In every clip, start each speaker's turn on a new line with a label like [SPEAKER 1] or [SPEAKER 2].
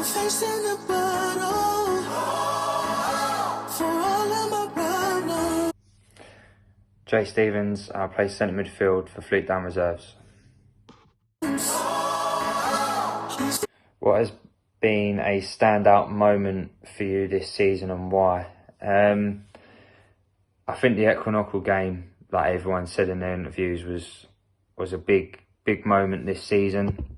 [SPEAKER 1] facing the battle for all of my problems.
[SPEAKER 2] Jay Stevens, I play centre midfield for Fleetdown reserves. What has been a standout moment for you this season and why? I think the Equinoctial game, like everyone said in their interviews, was a big moment this season.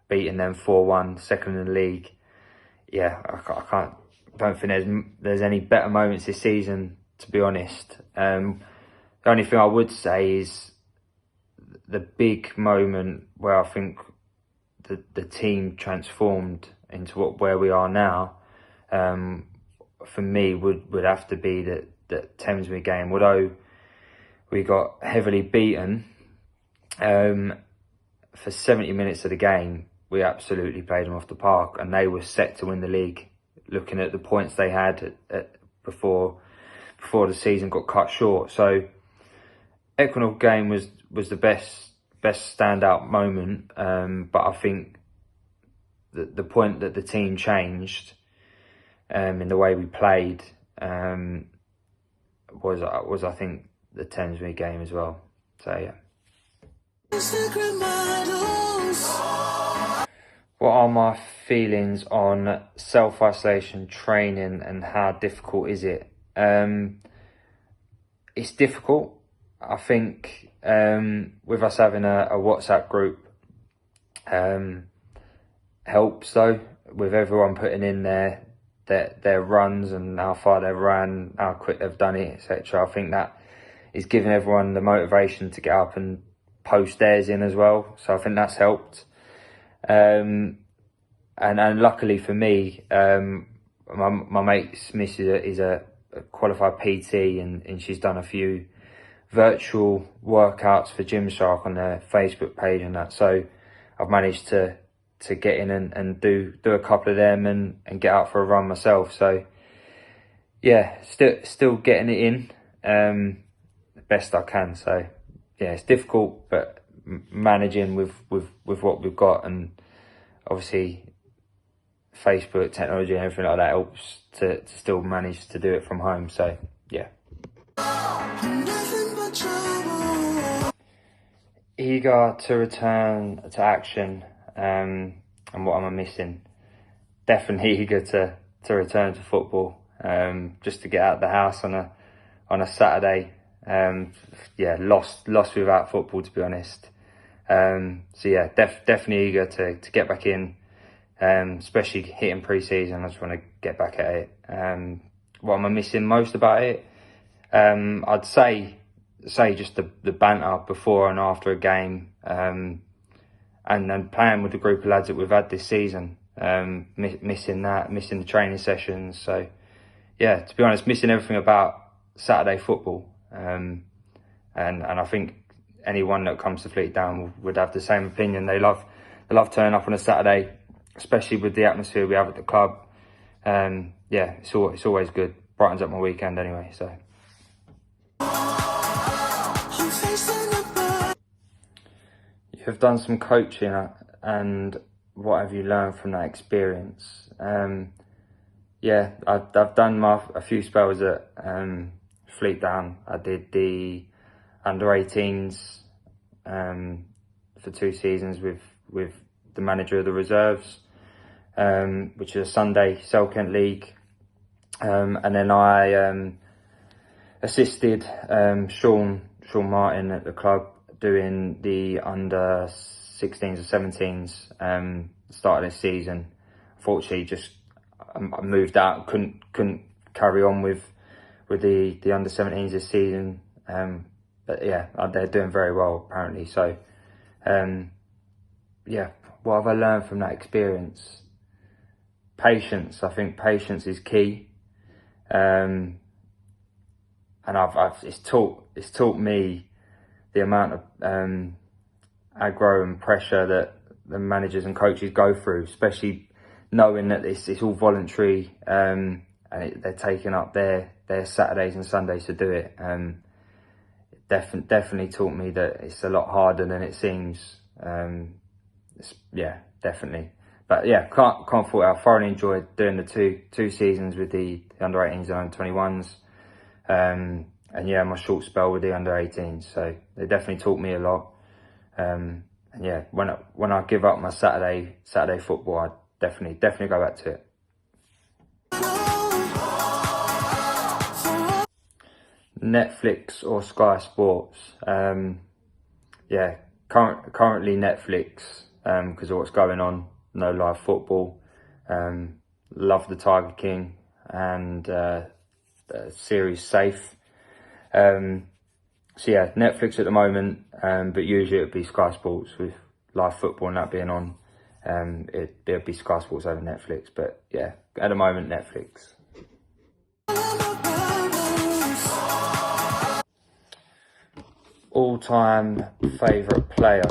[SPEAKER 2] Beating them 4-1, second in the league. Yeah, I don't think there's any better moments this season, to be honest. The only thing I would say is the big moment where I think the team transformed into where we are now, for me would have to be that Thamesmead game. Although we got heavily beaten, for 70 minutes of the game, we absolutely played them off the park, and they were set to win the league. Looking at the points they had before the season got cut short, so Equinoctial game was the best standout moment. But I think the point that the team changed in the way we played was I think the Thamesmead game as well. So yeah. What are my feelings on self-isolation training and how difficult is it? It's difficult. I think with us having a WhatsApp group helps though, with everyone putting in their runs and how far they've ran, how quick they've done it, etc. I think that is giving everyone the motivation to get up and post theirs in as well. So I think that's helped. And luckily for me, my mate's missus is a qualified PT, and she's done a few virtual workouts for Gymshark on their Facebook page and that. So I've managed to get in and do a couple of them and get out for a run myself. So yeah, still getting it in the best I can. So yeah, it's difficult, but managing with what we've got, and obviously Facebook technology and everything like that helps to still manage to do it from home. So yeah. Eager to return to action, and what am I missing? Definitely eager to return to football, just to get out of the house on a Saturday. Yeah, lost without football, to be honest. So yeah, definitely eager to get back in, especially hitting pre-season. I just want to get back at it. What am I missing most about it? I'd say just the banter before and after a game, and then playing with the group of lads that we've had this season. Missing the training sessions. So yeah, to be honest, missing everything about Saturday football. And I think anyone that comes to Fleetdown would have the same opinion. They love turning up on a Saturday, especially with the atmosphere we have at the club. Yeah, it's always good. Brightens up my weekend anyway. So you have done some coaching, and what have you learned from that experience? Yeah, I've done a few spells at Fleetdown. I did the under-18s for 2 seasons with the manager of the reserves, which is a Sunday Selkent League, and then I assisted Sean Martin at the club doing the under-16s or 17s start of this season. Unfortunately, I moved out, couldn't carry on with the under-17s this season. But yeah, they're doing very well apparently. So yeah, what have I learned from that experience? Patience. I think patience is key. And it's taught me the amount of aggro and pressure that the managers and coaches go through, especially knowing that it's all voluntary, and they're taking up their Saturdays and Sundays to do it. Definitely taught me that it's a lot harder than it seems. yeah, definitely. But yeah, can't fault it. I thoroughly enjoyed doing the two seasons with the under 18s and under 21s. And yeah, my short spell with the under 18s. So they definitely taught me a lot. And yeah, when I give up my Saturday football, I definitely go back to it. Netflix or Sky Sports? Yeah, currently Netflix, because of what's going on. No live football. Love the Tiger King and series Safe. So yeah, Netflix at the moment, but usually it'd be Sky Sports with live football and that being on. It'd be Sky Sports over Netflix, but yeah, at the moment Netflix. All-time favourite player?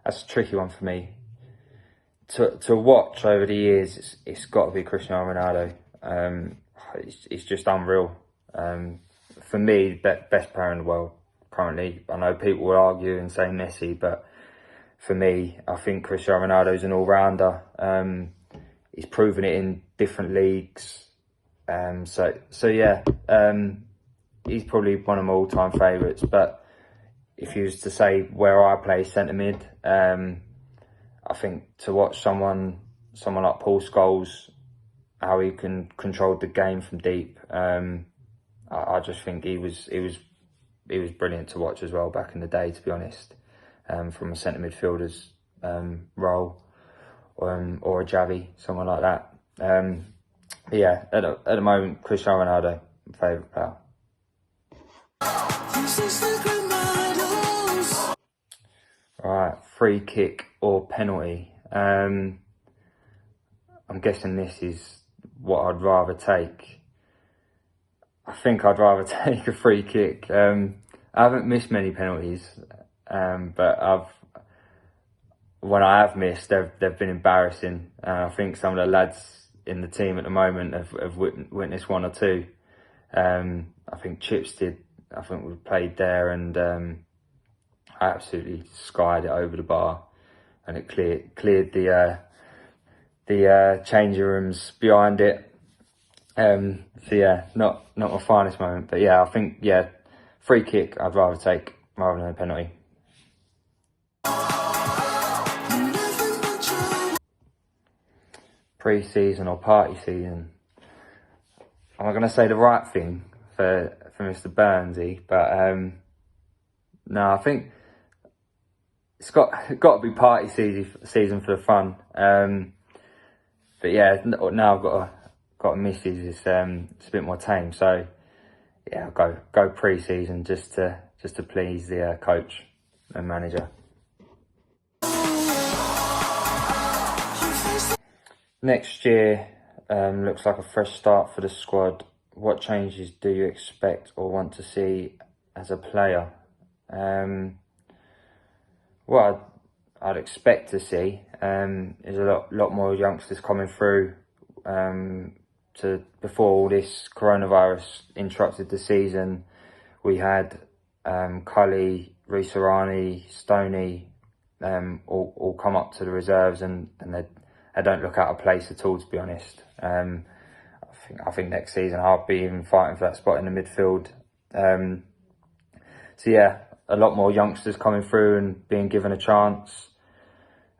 [SPEAKER 2] That's a tricky one for me. To watch over the years, it's got to be Cristiano Ronaldo. It's just unreal. For me, best player in the world currently. I know people will argue and say Messi, but for me, I think Cristiano Ronaldo is an all-rounder. He's proven it in different leagues. So yeah, he's probably one of my all-time favourites. But if you was to say where I play centre mid, I think to watch someone like Paul Scholes, how he can control the game from deep. I just think he was brilliant to watch as well back in the day, to be honest. From a centre midfielder's role, or a Javi, someone like that. But yeah, at the moment, Cristiano Ronaldo, my favourite player. Right, free kick or penalty. I'm guessing this is what I'd rather take. I think I'd rather take a free kick. I haven't missed many penalties, but when I have missed, they've been embarrassing. I think some of the lads in the team at the moment have witnessed one or two. I think Chips did. I think we played there, and I absolutely skied it over the bar, and it cleared the changing rooms behind it. So yeah, not my finest moment, but yeah, I think yeah, free kick I'd rather take rather than a penalty. Pre-season or party season? Am I going to say the right thing for Mr. Burnsy? But no, I think it's got to be party season for the fun. But yeah, now I've got a missus. It's a bit more tame. So yeah, I'll go pre-season just to please the coach and manager. Next year looks like a fresh start for the squad. What changes do you expect or want to see as a player? What I'd expect to see is a lot more youngsters coming through. Before all this coronavirus interrupted the season, we had Cully, Rees-Arani, Stoney all come up to the reserves, and they don't look out of place at all, to be honest. I think next season I'll be even fighting for that spot in the midfield. So yeah, a lot more youngsters coming through and being given a chance.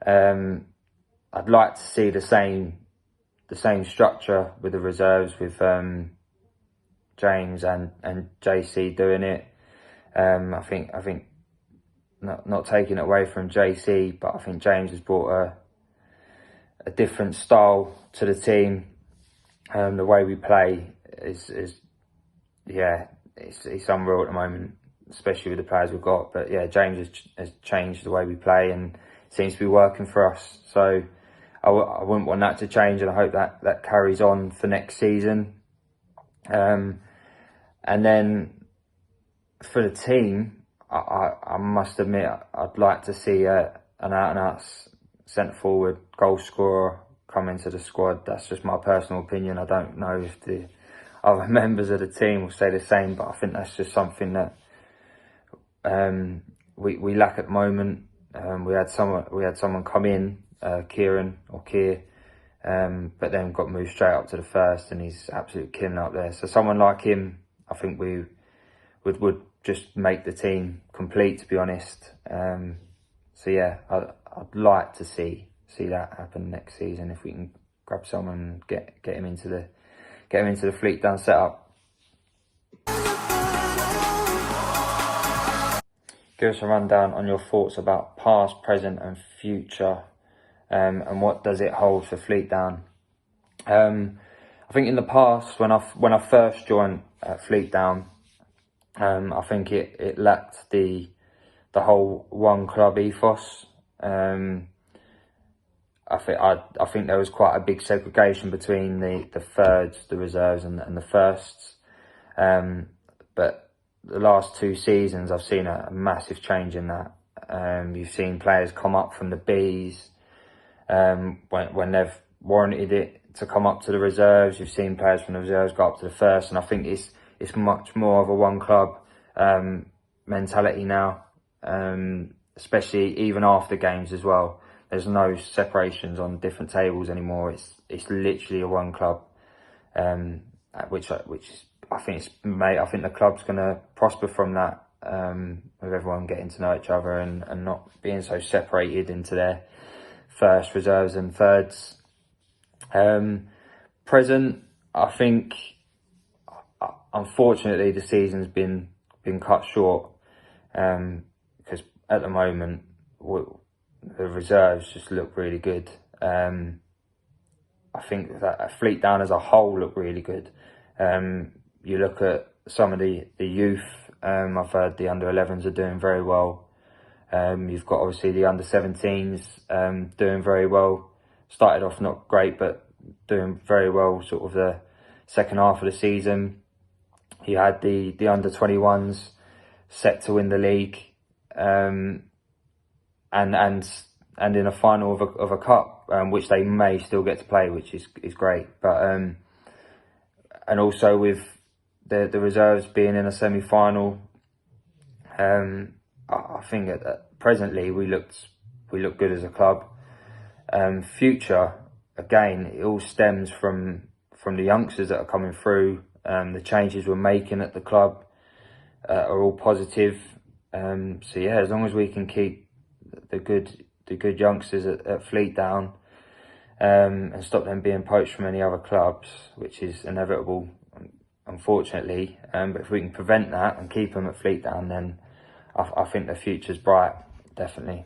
[SPEAKER 2] I'd like to see the same structure with the reserves, with James and JC doing it. I think not taking it away from JC, but I think James has brought a different style to the team. The way we play is it's unreal at the moment, especially with the players we've got. But yeah, James has changed the way we play and seems to be working for us. So I wouldn't want that to change, and I hope that carries on for next season. And then for the team, I must admit I'd like to see an out-and-out centre forward goal scorer come into the squad. That's just my personal opinion. I don't know if the other members of the team will say the same, but I think that's just something that we lack at the moment. We had someone come in, Kieran or Kier, but then got moved straight up to the first, and he's absolutely killing up there. So someone like him, I think we would just make the team complete, to be honest. So yeah, I'd like to see that happen next season if we can grab someone and get him into the Fleetdown setup. Give us a rundown on your thoughts about past, present, and future, and what does it hold for Fleetdown. I think in the past, when I first joined Fleetdown, I think it lacked the whole one club ethos. I think there was quite a big segregation between the thirds, the reserves, and the firsts. But the last 2 seasons, I've seen a massive change in that. You've seen players come up from the Bs when they've warranted it to come up to the reserves. You've seen players from the reserves go up to the first, and I think it's much more of a one club mentality now, especially even after games as well. There's no separations on different tables anymore. It's literally a one club, which I think the club's gonna prosper from that, with everyone getting to know each other and not being so separated into their first, reserves, and thirds. Present, I think, unfortunately, the season's been cut short, because at the moment the reserves just look really good. I think that Fleetdown as a whole look really good. You look at some of the youth. I've heard the under-11s are doing very well. You've got obviously the under-17s doing very well. Started off not great, but doing very well sort of the second half of the season. You had the under-21s set to win the league, and in a final of a cup, which they may still get to play, which is great. But and also with the reserves being in a semi-final, I think that presently we look good as a club. Future, again, it all stems from the youngsters that are coming through. The changes we're making at the club are all positive. So yeah, as long as we can keep the good youngsters at Fleetdown, and stop them being poached from any other clubs, which is inevitable, unfortunately. But if we can prevent that and keep them at Fleetdown, then I think the future's bright, definitely.